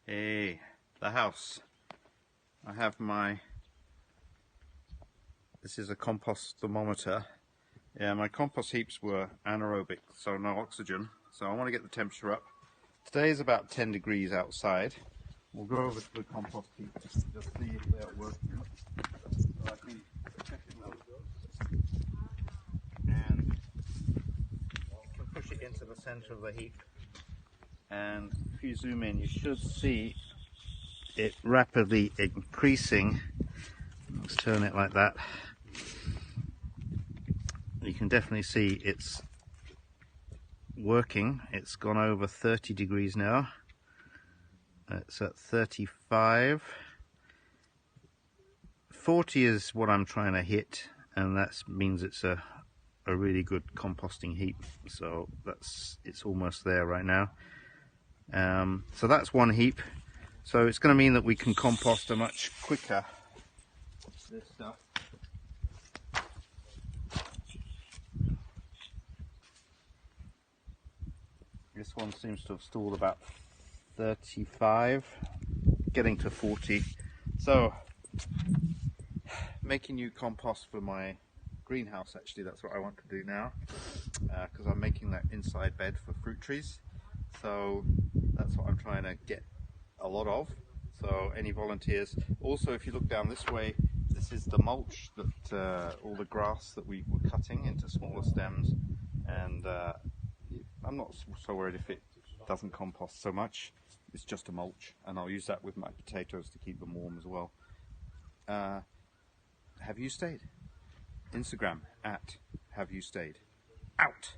Hey, the house. I have this is a compost thermometer. Yeah, my compost heaps were anaerobic, so no oxygen. So I want to get the temperature up. Today is about 10 degrees outside. We'll go over to the compost heaps and just see if they're working. So I've been checking those. And I can push it into the center of the heap. And if you zoom in, you should see it rapidly increasing. Let's turn it like that. You can definitely see it's working. It's gone over 30 degrees now. It's at 35. 40 is what I'm trying to hit, and that means it's a really good composting heap. So it's almost there right now. So that's one heap. So it's going to mean that we can compost a much quicker this stuff. This one seems to have stalled about 35, getting to 40. So making new compost for my greenhouse, actually that's what I want to do now, because I'm making that inside bed for fruit trees. So that's what I'm trying to get a lot of. So any volunteers? Also, if you look down this way, this is the mulch that all the grass that we were cutting into smaller stems, and I'm not so worried if it doesn't compost so much. It's just a mulch, and I'll use that with my potatoes to keep them warm as well. Have you stayed? Instagram @HaveYouStayed. Out!